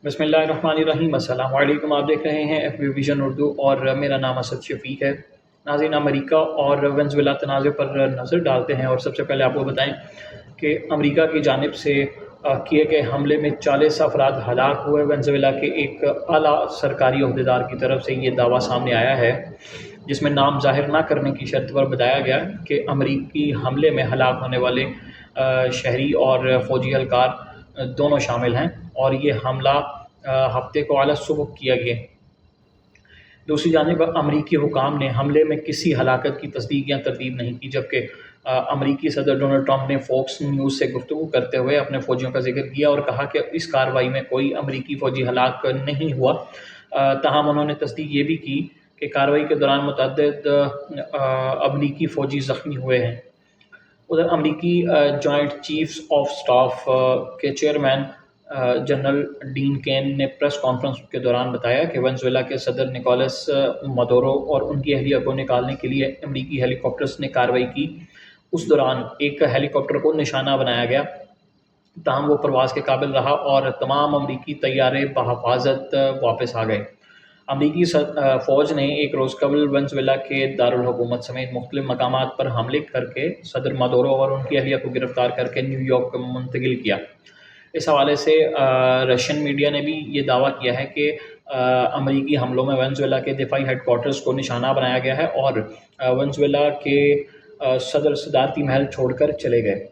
बिस्मिल्लाहिर्रहमानिर्रहीम। अस्सलाम वालेकुम। आप देख रहे हैं FB विजन उर्दू और मेरा नाम असद शफीक है। नाज़रीन, अमेरिका और वेनेज़ुएला तनाज़े पर नज़र डालते हैं और सबसे पहले आपको बताएं कि अमेरिका की जानिब से किए गए हमले में 40 अफराद हलाक हुए। वेनेज़ुएला के एक आला सरकारी अहदेदार की तरफ से ये दावा सामने आया है, जिसमें नाम ज़ाहिर ना करने की शर्त पर बताया गया कि अमेरिकी हमले में हलाक होने वाले शहरी और फ़ौजी एहलकार दोनों शामिल हैं और ये हमला हफ्ते को आला सुबह किया गया। दूसरी जानिब अमरीकी हुकाम ने हमले में किसी हलाकत की तस्दीक या तरतीब नहीं की, जबकि अमरीकी सदर डोनाल्ड ट्रंप ने फॉक्स न्यूज़ से गुफ्तगू करते हुए अपने फ़ौजियों का जिक्र किया और कहा कि इस कार्रवाई में कोई अमरीकी फ़ौजी हलाक नहीं हुआ। ताहम उन्होंने तस्दीक ये भी की कि कार्रवाई के दौरान मुतअद्दिद अमरीकी फ़ौजी ज़ख्मी हुए हैं। उधर अमरीकी जॉइंट चीफ्स ऑफ स्टाफ के चेयरमैन जनरल डीन केन ने प्रेस कॉन्फ्रेंस के दौरान बताया कि वेनेज़ुएला के सदर निकोलस मदोरो और उनकी अहलिया को निकालने के लिए अमरीकी हेलीकॉप्टर्स ने कार्रवाई की। उस दौरान एक हेलीकॉप्टर को निशाना बनाया गया, ताहम वो परवाज़ के काबिल रहा और तमाम अमरीकी तैयारे बहफाजत वापस आ गए। अमरीकी फ़ौज ने एक रोज़ कबल वेनेज़ुएला के दारुल हुकूमत समेत मुख्तलिफ मकामात पर हमले करके सदर मदोरो और उनकी अहलिया को गिरफ़्तार करके न्यूयॉर्क मुंतकिल किया। इस हवाले से रशियन मीडिया ने भी ये दावा किया है कि अमरीकी हमलों में वेनेज़ुएला के दिफाई हेडक्वार्टर्स को निशाना बनाया गया है और वेनेज़ुएला के सदर सदारती महल छोड़कर चले गए।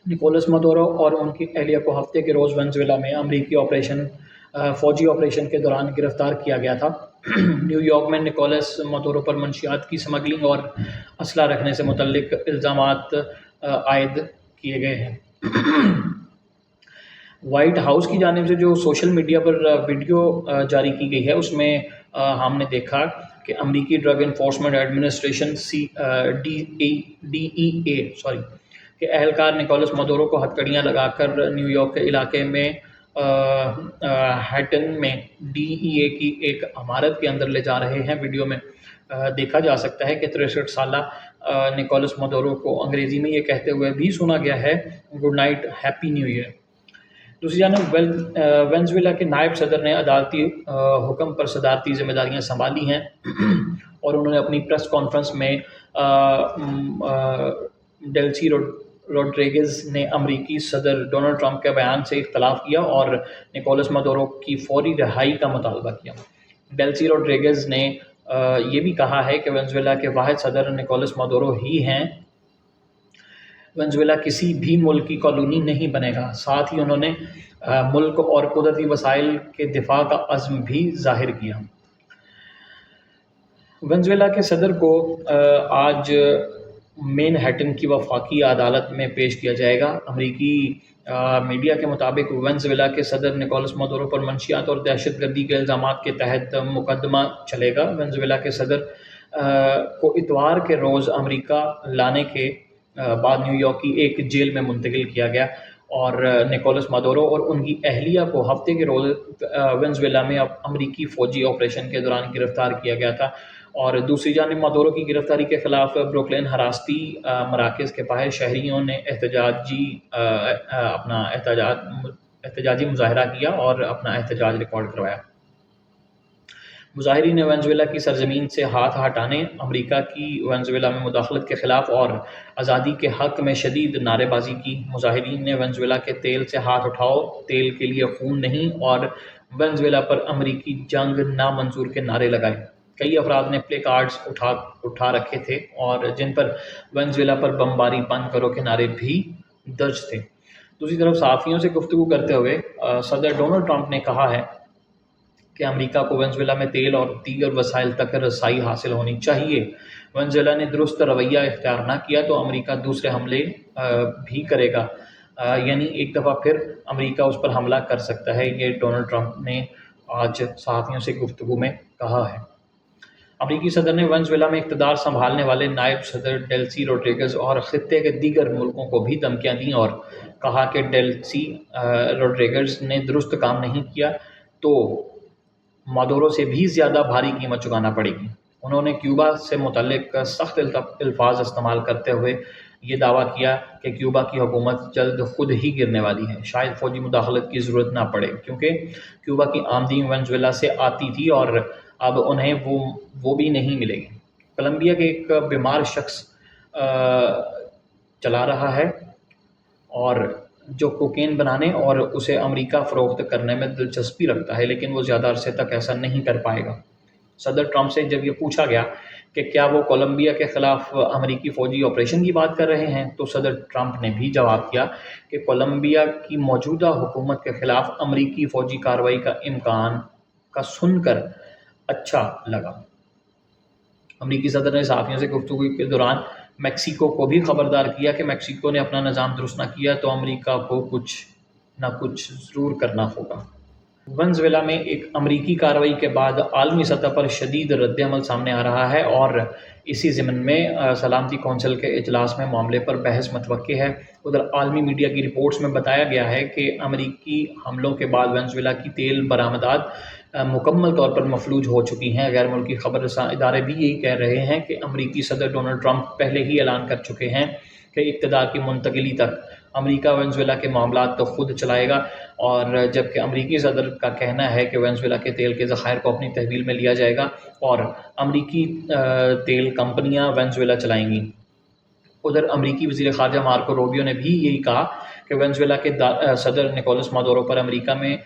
निकोलस मदोरो और उनकी अहलिया को हफ्ते के रोज़ वेनेज़ुएला में अमरीकी फ़ौजी ऑपरेशन के दौरान गिरफ़्तार किया गया था। न्यूयॉर्क में निकोलस मदोरो पर मंशियात की स्मगलिंग और असला रखने से मुतल्लिक इल्ज़ामात आयद किए गए हैं। वाइट हाउस की जानिब से जो सोशल मीडिया पर वीडियो जारी की गई है, उसमें हमने देखा कि अमरीकी ड्रग इन्फोर्समेंट एडमिनिस्ट्रेशन DEA के एहलकार निकोलस मदोरो को हथकड़ियाँ लगाकर न्यूयॉर्क के इलाके में हैटन में DEA की एक इमारत के अंदर ले जा रहे हैं। वीडियो में देखा जा सकता है कि 63 साला निकोलस मदोरो को अंग्रेज़ी में ये कहते हुए भी सुना गया है, good night, happy new year. दूसरी जानब वेनेज़ुएला के नायब सदर ने अदालती हुक्म पर सदारती ज़िम्मेदारियाँ संभाली हैं और उन्होंने अपनी प्रेस कॉन्फ्रेंस में डेल्सी रोड्रिगेज़ ने अमरीकी सदर डोनाल्ड ट्रंप के बयान से इख्तलाफ किया और निकोलस मदोरो की फौरी रिहाई का मुतालबा किया। डेल्सी रोड्रिगेज़ ने ये भी कहा है कि वेनेज़ुएला के वाहिद सदर निकोलस मदोरो ही हैं। वेनेज़ुएला किसी भी मुल्क की कॉलोनी नहीं बनेगा। साथ ही उन्होंने मुल्क और कुदरती वसाइल के दिफा का अज़्म भी ज़ाहिर किया। वेनेज़ुएला के सदर को आज मैनहट्टन की वफाकी अदालत में पेश किया जाएगा। अमरीकी मीडिया के मुताबिक वेनेज़ुएला के सदर निकोलस मदोरो पर मंशियात और दहशतगर्दी के इल्ज़ामात के तहत मुकदमा चलेगा। वेनेज़ुएला के सदर को इतवार के रोज़ अमरीका लाने के बाद न्यूयॉर्क की एक जेल में मुंतकिल किया गया और निकोलस मदोरो और उनकी अहलिया को हफ्ते के रोज़ वेनेज़ुएला में अमरीकी फ़ौजी ऑपरेशन के दौरान गिरफ़्तार किया गया था। और दूसरी जानिब मदोरो की गिरफ़्तारी के ख़िलाफ़ ब्रुकलिन हरासती मराकज़ के बाहर शहरियों ने एहतजाजी मुज़ाहरा किया और अपना एहतजाज रिकॉर्ड करवाया। मुज़ाहिरीन ने वेनेज़ुएला की सरज़मीन से हाथ हटाने, अमरीका की वेनेज़ुएला में मुदाखलत के ख़िलाफ़ और आज़ादी के हक़ में शदीद नारेबाजी की। मुज़ाहिरीन ने वेनेज़ुएला के तेल से हाथ उठाओ, तेल के लिए खून नहीं और वेनेज़ुएला पर अमरीकी जंग नामंजूर के नारे लगाए। कई अफराद ने प्ले कार्ड्स उठा रखे थे और जिन पर वेनेज़ुएला पर बमबारी बंद करो के नारे भी दर्ज थे। दूसरी तरफ सहाफ़ियों से गुफ्तगू करते हुए सदर डोनाल्ड ट्रंप ने कहा है कि अमेरिका को वेनेज़ुएला में तेल और दीगर वसाइल तक रसाई हासिल होनी चाहिए। वेनेज़ुएला ने दुरुस्त रवैया इख्तियार न किया तो अमेरिका दूसरे हमले भी करेगा, यानी एक दफ़ा फिर अमेरिका उस पर हमला कर सकता है। ये डोनाल्ड ट्रंप ने आज सहाफ़ियों से गुफ्तगू में कहा है। अमरीकी सदर ने वेनेज़ुएला में इक़्तिदार संभालने वाले नायब सदर डेल्सी रोड्रिगेज़ और ख़ित्ते के दीगर मुल्कों को भी धमकियाँ दी और कहा कि डेल्सी रोड्रिगेज़ ने दुरुस्त काम नहीं किया तो मदोरो से भी ज़्यादा भारी कीमत चुकाना पड़ेगी। उन्होंने क्यूबा से मुतल्लिक सख्त अल्फाज इस्तेमाल करते हुए یہ دعویٰ کیا کہ کیوبا کی حکومت جلد خود ہی گرنے والی ہے، شاید فوجی مداخلت کی ضرورت نہ پڑے، کیونکہ کیوبا کی آمدنی وینزویلا سے آتی تھی اور اب انہیں وہ بھی نہیں ملے گی۔ کولمبیا کے ایک بیمار شخص چلا رہا ہے اور جو کوکین بنانے اور اسے امریکہ فروخت کرنے میں دلچسپی رکھتا ہے، لیکن وہ زیادہ عرصے تک ایسا نہیں کر پائے گا۔ صدر ٹرمپ سے جب یہ پوچھا گیا کہ کیا وہ کولمبیا کے خلاف امریکی فوجی آپریشن کی بات کر رہے ہیں، تو صدر ٹرمپ نے بھی جواب دیا کہ کولمبیا کی موجودہ حکومت کے خلاف امریکی فوجی کارروائی کا امکان کا سن کر اچھا لگا۔ امریکی صدر نے صحافیوں سے گفتگو کے دوران میکسیکو کو بھی خبردار کیا کہ میکسیکو نے اپنا نظام درست نہ کیا تو امریکہ کو کچھ نہ کچھ ضرور کرنا ہوگا۔ وینزویلا میں ایک امریکی کارروائی کے بعد عالمی سطح پر شدید رد عمل سامنے آ رہا ہے اور اسی ضمن میں سلامتی کونسل کے اجلاس میں معاملے پر بحث متوقع ہے۔ ادھر عالمی میڈیا کی رپورٹس میں بتایا گیا ہے کہ امریکی حملوں کے بعد وینزویلا کی تیل برآمدات مکمل طور پر مفلوج ہو چکی ہیں۔ غیر ملکی خبر رساں ادارے بھی یہی کہہ رہے ہیں کہ امریکی صدر ڈونلڈ ٹرمپ پہلے ہی اعلان کر چکے ہیں کہ اقتدار کی منتقلی تک امریکہ وینزویلا کے معاملات تو خود چلائے گا، اور جبکہ امریکی صدر کا کہنا ہے کہ وینزویلا کے تیل کے ذخائر کو اپنی تحویل میں لیا جائے گا اور امریکی تیل کمپنیاں وینزویلا چلائیں گی۔ ادھر امریکی وزیر خارجہ مارکو روبیو نے بھی یہی کہا کہ وینزویلا کے صدر نکولس مادورو پر امریکہ میں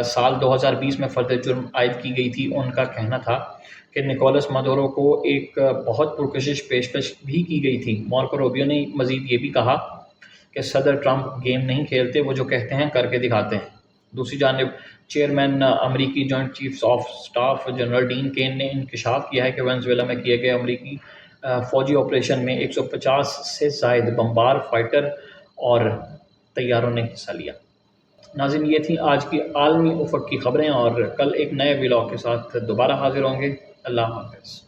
سال 2020 میں فرد جرم عائد کی گئی تھی۔ ان کا کہنا تھا کہ نکولس مادورو کو ایک بہت پرکشش پیشکش بھی کی گئی تھی۔ مارکو روبیو نے مزید یہ بھی کہا کہ صدر ٹرمپ گیم نہیں کھیلتے، وہ جو کہتے ہیں کر کے دکھاتے ہیں۔ دوسری جانب چیئرمین امریکی joint chiefs of staff general Dan Caine نے انکشاف کیا ہے کہ وینزویلا میں کیے گئے امریکی فوجی آپریشن میں 150 سے زائد بمبار فائٹر اور طیاروں نے حصہ لیا۔ ناظرین، یہ تھیں آج کی عالمی افق کی خبریں، اور کل ایک نئے ولاگ کے ساتھ دوبارہ حاضر ہوں گے۔ اللہ حافظ۔